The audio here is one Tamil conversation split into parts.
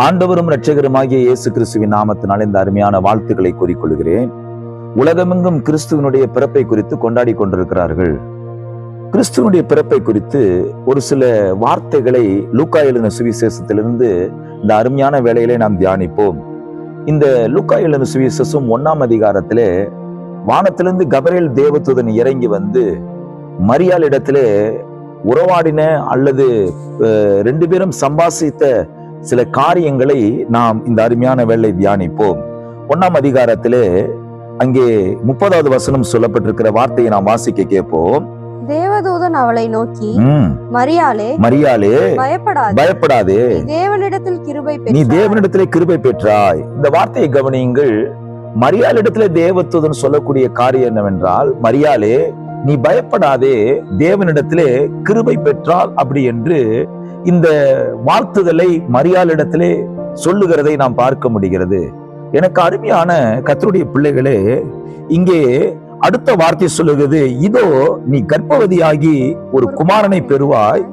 ஆண்டவரும் இரட்சகருமாகிய இயேசு கிறிஸ்துவின் நாமத்தினால் இந்த அருமையான வாழ்த்துக்களை கூறிக்கொள்கிறேன். உலகமெங்கும் கிறிஸ்துவனுடைய பிறப்பை குறித்து கொண்டாடி கொண்டிருக்கிறார்கள். கிறிஸ்துவனுடைய பிறப்பை குறித்து ஒரு சில வார்த்தைகளை லூக்கா எழுதின சுவிசேஷத்திலிருந்து இந்த அருமையான வேளையிலே நாம் தியானிப்போம். இந்த லூக்கா எழுதின சுவிசேஷம் 1ஆம் அதிகாரத்திலே வானத்திலிருந்து கபிரியேல் தேவதூதன் இறங்கி வந்து மரியாள் இடத்திலே உறவாடின அல்லது ரெண்டு பேரும் சம்பாசித்த சில காரியங்களை நாம் இந்த அருமையான வேளை தியானிப்போம். 1ஆம் அதிகாரத்திலே அங்கே 30வது வசனம் சொல்லப்பட்டிருக்கிற வார்த்தையை நாம் வாசிக்க கேட்போம். தேவதூதன் அவளை நோக்கி, மரியாளே பயப்படாதே, நீ தேவனிடத்திலே கிருபை பெற்றாய். இந்த வார்த்தையை கவனியுங்கள். மரியாளிடத்திலே தேவதூதன் சொல்லக்கூடிய காரியம் என்னவென்றால், மரியாளே நீ பயப்படாதே, தேவனிடத்திலே கிருபை பெற்றால் அப்படி என்று இந்த வாழ்த்துதலை மரியாளிடத்திலே சொல்லுகிறதை நாம் பார்க்க முடிகிறது. எனக்கு அருமையான கர்த்தருடைய பிள்ளைகளே, இங்கே அடுத்த வார்த்தை சொல்லுகிறது, இதோ நீ கர்ப்பவதியாகி ஒரு குமாரனை பெறுவாய்,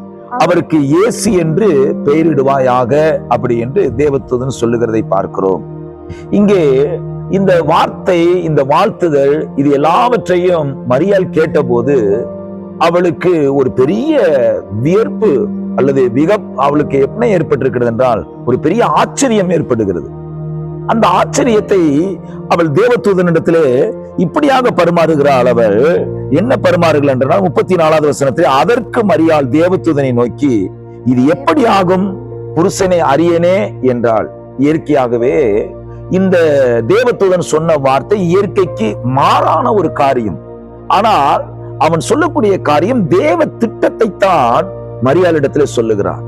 அவருக்கு இயேசு என்று பெயரிடுவாயாக அப்படி என்று தேவதூதன் சொல்லுகிறதை பார்க்கிறோம். இங்கே இந்த வார்த்தை, இந்த வாழ்த்துதல், இது எல்லாவற்றையும் மரியாள் கேட்டபோது அவளுக்கு ஒரு பெரிய வியர்ப்பு அல்லது அவளுக்கு என்ன ஏற்பட்டிருக்கிறது என்றால் ஒரு பெரிய ஆச்சரியம் ஏற்படுகிறது. அந்த ஆச்சரியத்தை அவள் தேவதூதனிடத்திலே இப்படியாக பரிமாறுகிறாள். அவள் என்ன பரிமாறுகிறாள் என்றால் 34வது வசனத்தில், அதற்கு மரியாள் தேவதூதனை நோக்கி, இது எப்படி ஆகும் புருஷனை அறியனே என்றாள். இயற்கையாகவே இந்த தேவதூதன் சொன்ன வார்த்தை இயற்கைக்கு மாறான ஒரு காரியம். ஆனால் அவன் சொல்லக்கூடிய காரியம் தேவ திட்டத்தை தான் மரியாளிடத்திலே சொல்லுகிறான்.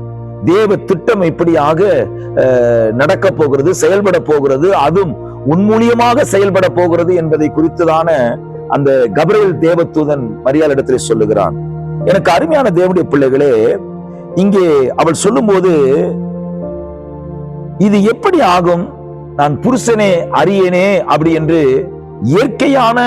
தேவ திட்டம் எப்படியாக நடக்க போகிறது, செயல்பட போகிறது, அதுவும் உன்மூலியமாக செயல்பட போகிறது என்பதை குறித்துதான அந்த கபிரியேல் தேவதூதன் மரியாளிடத்திலே சொல்லுகிறான். எனக்கு அருமையான தேவனுடைய பிள்ளைகளே, இங்கே அவள் சொல்லும் போது, இது எப்படி ஆகும், நான் புருஷனே அறியேனே அப்படி என்று இயற்கையான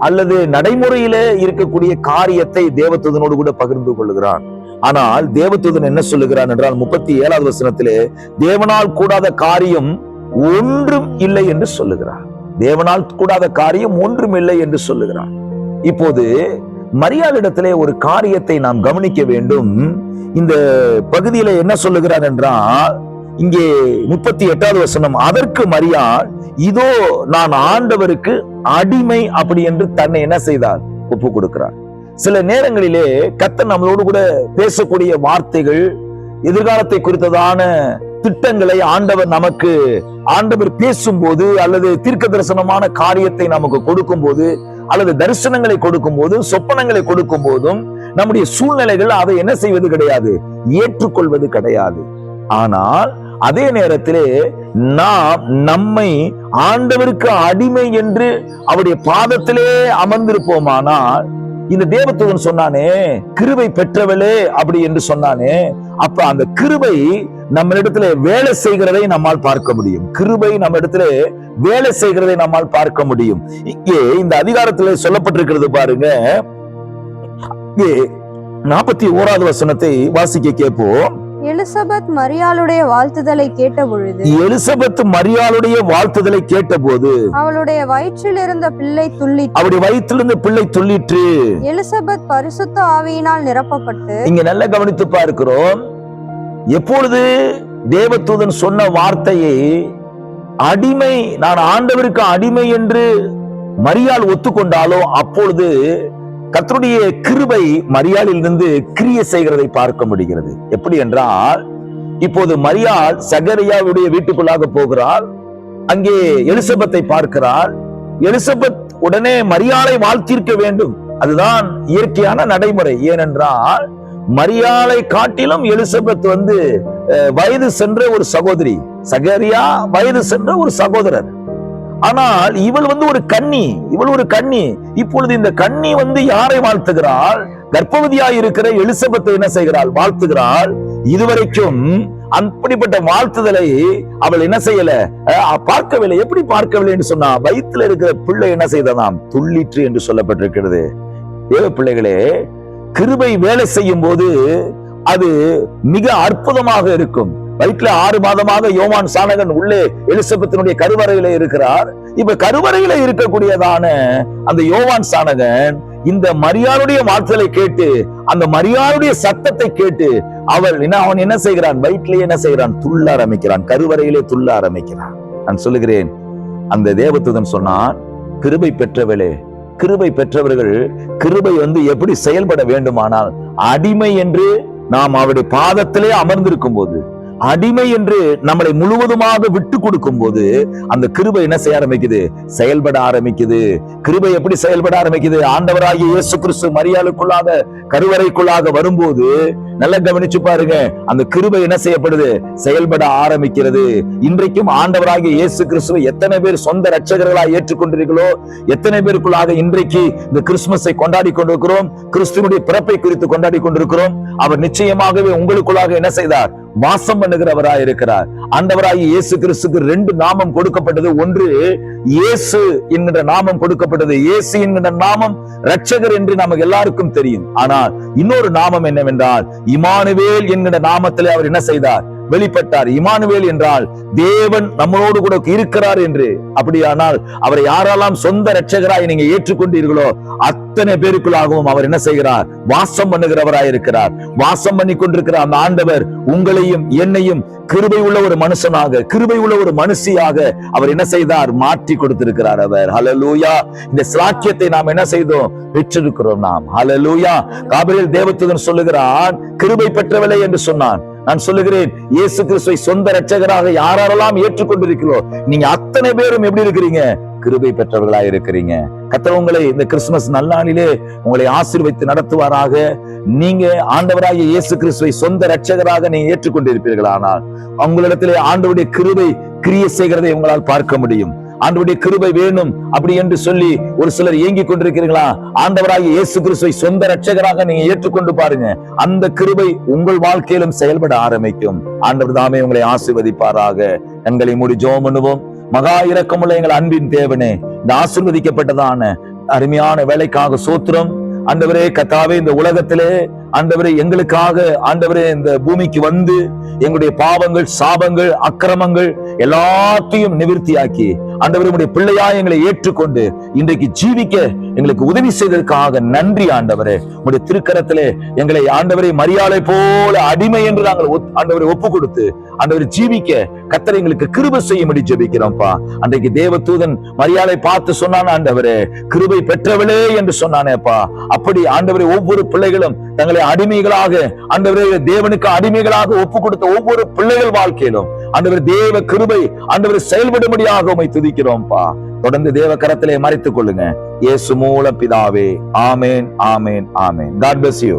அல்லது நடைமுறையில இருக்கக்கூடிய காரியத்தை தேவதூதனோடு கூட பகிர்ந்து கொள்ளுகிறான். ஆனால் தேவதூதன் என்ன சொல்லுகிறான் என்றால் 37வது வசனத்திலே, தேவனால் கூடாத காரியம் ஒன்றும் இல்லை என்று சொல்லுகிறார். தேவனால் கூடாத காரியம் ஒன்றும் இல்லை என்று சொல்லுகிறார். இப்போது மரியாளிடத்திலே ஒரு காரியத்தை நாம் கவனிக்க வேண்டும். இந்த பகுதியில என்ன சொல்லுகிறார் என்றால், இங்கே 38வது வசனம், அதற்கு மரியாள், இதோ நான் ஆண்டவருக்கு அடிமை அப்படி என்று தன்னை என்ன செய்தார், ஒப்பு கொடுக்கிறார். சில நேரங்களிலே கர்த்தர் நம்மளோடு கூட பேசக்கூடிய வார்த்தைகள், எதிர்காலத்தை குறித்ததான திட்டங்களை ஆண்டவர் பேசும்போது அல்லது தீர்க்க தரிசனமான காரியத்தை நமக்கு கொடுக்கும் போது அல்லது தரிசனங்களை கொடுக்கும் போதும் சொப்பனங்களை கொடுக்கும் போதும் நம்முடைய சூழ்நிலைகள் அதை என்ன செய்வது கிடையாது, ஏற்றுக்கொள்வது கிடையாது. ஆனால் அதே நேரத்திலே நாம் நம்மை ஆண்டவருக்கு அடிமை என்று அவருடைய பாதத்திலே அமர்ந்திருப்போமானால், இந்த தேவதூதன் சொன்னானே கிருபை பெற்றவளே அப்படி என்று சொன்னானே, அப்ப அந்த கிருபை நம்ம இடத்துல வேலை செய்கிறதை நம்மால் பார்க்க முடியும். கிருபை நம்ம இடத்துல வேலை செய்கிறதை நம்மால் பார்க்க முடியும். இங்கே இந்த அதிகாரத்திலே சொல்லப்பட்டிருக்கிறது பாருங்க. இங்கே 41வது வசனத்தை வாசிக்க கேட்போம். எலிசபெத் மரியாளுடைய வாழ்த்துதலை கேட்டபொழுது, அவளுடைய வயிற்றிலிருந்த பிள்ளை துள்ளிற்று. எலிசபெத் பரிசுத்த ஆவியினால் நிரப்பப்பட்டு, இங்க நல்ல கவனித்து பார்க்கிறோம். எப்பொழுது தேவதூதன் சொன்ன வார்த்தையை அடிமை, நான் ஆண்டவருக்கு அடிமை என்று மரியாள் ஒத்துக்கொண்டாலோ, அப்பொழுது கர்த்தருடைய கிருபை மரியாளில் இருந்து கிரியை செய்கிறதை பார்க்க முடிகிறது. எப்படி என்றால், இப்போது மரியாள் சகரியாவுடைய வீட்டுக்குள்ளாக போகிறாள். அங்கே எலிசபெத்தை பார்க்கிறாள். எலிசபெத் உடனே மரியாளை வாழ்த்திருக்க வேண்டும். அதுதான் இயற்கையான நடைமுறை. ஏனென்றால் மரியாளை காட்டிலும் எலிசபெத் வயது சென்ற ஒரு சகோதரி, சகரியா வயது சென்ற ஒரு சகோதரர். ஆனால் இவள் ஒரு கன்னி. இப்பொழுது இந்த கன்னி யாரை வாழ்த்துகிறாள்? கர்ப்பவதியாய் இருக்கிற எலிசபெத்தை என்ன செய்கிறாள்? வாழ்த்துகிறாள். இதுவரைக்கும் அப்படிப்பட்ட வாழ்த்துதலை அவள் என்ன செய்யல, பார்க்கவில்லை. எப்படி பார்க்கவில்லை என்று சொன்னா, வயிற்றுல இருக்கிற பிள்ளை என்ன செய்ததாம், துள்ளிற்று என்று சொல்லப்பட்டிருக்கிறது. தேவ பிள்ளைகளே, கிருபை வேலை செய்யும் போது அது மிக அற்புதமாக இருக்கும். வயிற்றுல 6 மாதமாக யோவான் சானகன் உள்ளே எலிசபெத்தினுடைய கருவறையில இருக்கிறார். இப்ப கருவறையில இருக்கக்கூடியதான அந்த யோவான் சானகன் இந்த மரியாளுடைய வார்த்தைகளை கேட்டு, அந்த மரியாளுடைய சத்தத்தை கேட்டு அவன் என்ன செய்கிறான்? வயிற்றிலே என்ன செய்கிறான்? துள்ள ஆரம்பிக்கிறான். கருவறையிலே துள்ள ஆரம்பிக்கிறான். நான் சொல்லுகிறேன், அந்த தேவதூதன் சொன்னான், கிருபை பெற்றவளே, கிருபை பெற்றவர்கள் கிருபை எப்படி செயல்பட வேண்டுமானால், அடிமை என்று நாம் அவருடைய பாதத்திலே அமர்ந்திருக்கும் போது, அடிமை என்று நம்மளை முழுவதுமாக விட்டு கொடுக்கும் போது அந்த கிருபை என்ன செய்ய ஆரம்பிக்குது? செயல்பட ஆரம்பிக்குது. கிருபை எப்படி செயல்பட ஆரம்பிக்குது? ஆண்டவராகிய இயேசு கிறிஸ்து மரியாளுக்குள்ளாக கருவறைக்குள்ளாக வரும்போது நல்லா கவனிச்சு பாருங்க, அந்த கிருபை என்ன செய்யப்படுது? செயல்பட ஆரம்பிக்கிறது. இன்றைக்கும் ஆண்டவராகிய இயேசு கிறிஸ்துவை எத்தனை பேர் சொந்த இரட்சகர்களாக ஏற்றுக்கொண்டிருக்கிறோ, எத்தனை பேருக்குள்ளாக இன்றைக்கு இந்த கிறிஸ்துமஸை கொண்டாடி கொண்டிருக்கிறோம், கிறிஸ்துவனுடைய பிறப்பை குறித்து கொண்டாடி கொண்டிருக்கிறோம். அவர் நிச்சயமாகவே உங்களுக்குள்ளாக என்ன செய்தார்? வாசம் பண்ணுகிறவராய் இருக்கிறார். ஆண்டவராகிய இயேசு கிறிஸ்துக்கு 2 நாமம் கொடுக்கப்பட்டது. ஒன்று இயேசு என்கிற நாமம் கொடுக்கப்பட்டது. இயேசு என்கிற நாமம் இரட்சகர் என்று நமக்கு எல்லாருக்கும் தெரியும். ஆனால் இன்னொரு நாமம் என்னவென்றால், இமானுவேல் என்கிற நாமத்திலே அவர் என்ன செய்தார்? வெளிப்பட்டார். இமானுவேல் என்றால் தேவன் நம்மளோடு கூட இருக்கிறார் என்று. அப்படியானால் அவரை யாரெல்லாம் சொந்த இரட்சகராய் நீங்க ஏற்றுக்கொண்டீர்களோ அத்தனை பேருக்குள்ளாகவும் அவர் என்ன செய்கிறார்? வாசம் பண்ணுகிறவராய் இருக்கிறார். வாசம் பண்ணி கொண்டிருக்கிற அந்த ஆண்டவர் உங்களையும் என்னையும் கிருபை உள்ள ஒரு மனுஷனாக, கிருபை உள்ள ஒரு மனுஷியாக அவர் என்ன செய்தார்? மாற்றி கொடுத்திருக்கிறார் அவர். ஹல்லேலூயா. இந்த ஸ்லாக்கியத்தை நாம் என்ன செய்தோம்? பெற்றிருக்கிறோம் நாம். ஹல்லேலூயா. காபிரியேல் தேவதூதன் சொல்லுகிறான், கிருபை பெற்றவளே என்று சொன்னான். நான் சொல்லுகிறேன், இயேசு கிறிஸ்துவை சொந்த இரட்சகராக யாரெல்லாம் ஏற்றுக்கொண்டிருக்கிறோ நீங்க அத்தனை பேரும் எப்படி இருக்கிறீங்க? கிருபை பெற்றவர்களாய் இருக்கிறீங்க. கர்த்தர் உங்களை இந்த கிறிஸ்துமஸ் நல்லாளிலே உங்களை ஆசீர்வதித்து நடத்துவாராக. நீங்க ஆண்டவராகிய இயேசு கிறிஸ்துவை சொந்த இரட்சகராக நீங்க ஏற்றுக்கொண்டிருப்பீர்களானால் உங்களிடத்திலே ஆண்டவருடைய கிருபை கிரியை செய்கிறதை உங்களால் பார்க்க முடியும். ஆண்டவருடைய கிருபை வேணும் அப்படி என்று சொல்லி ஒரு சிலர் ஏங்கிக் கொண்டிருக்கிறீங்களா? ஆண்டவராகிய இயேசு கிறிஸ்துவை சொந்த இரட்சகராக நீங்க ஏற்றுக்கொண்டு பாருங்க. அந்த கிருபை உங்கள் வாழ்க்கையிலும் செயல்பட ஆரம்பிக்கும். ஆண்டவர் தாமே உங்களை ஆசீர்வதிப்பாராக. கண்களை மூடி ஜெபம் பண்ணுவோம். மகா இரக்கமுள்ள எங்கள் அன்பின் தேவனே, இந்த ஆசீர்வதிக்கப்பட்டதான அருமையான வேலைக்காக சோத்திரம். ஆண்டவரே, கர்த்தாவே, இந்த உலகத்திலே ஆண்டவரே எங்களுக்காக ஆண்டவரே இந்த பூமிக்கு வந்து எங்களுடைய பாவங்கள், சாபங்கள், அக்கிரமங்கள் எல்லாத்தையும் நிவர்த்தியாக்கி ஆண்டவரே உம்முடைய பிள்ளையாய் எங்களை ஏற்றுக்கொண்டு இன்றைக்கு ஜீவிக்க எங்களுக்கு உதவி செய்ததற்காக நன்றி ஆண்டவரே. உம்முடைய திருக்கரத்திலே எங்களை ஆண்டவரே மரியாதை போல அடிமை என்று நாங்கள் ஆண்டவரை ஒப்பு கொடுத்து ஆண்டவரை ஜீவிக்க கர்த்தர் எங்களுக்கு கிருபை செய்யும்படி ஜெபிக்கிறோம்ப்பா. அன்றைக்கு தேவதூதன் மரியாதை பார்த்து சொன்னான், ஆண்டவரே கிருபை பெற்றவளே என்று சொன்னானேப்பா. அப்படி ஆண்டவரே ஒவ்வொரு பிள்ளைகளும் தங்களை அடிமைகளாக ஆண்டவரே தேவனுக்கு அடிமைகளாக ஒப்பு கொடுத்த ஒவ்வொரு பிள்ளைகள் வாழ்க்கையிலும் ஆண்டவர் தேவ கிருபை ஆண்டவர் செயல்படும்படியாக உம்மை துதிக்கிறோம்ப்பா. தொடர்ந்து தேவ கரத்திலே மறைத்துக் கொள்ளுங்க. இயேசு மூலம் பிதாவே. ஆமேன், ஆமேன், ஆமேன். God bless you.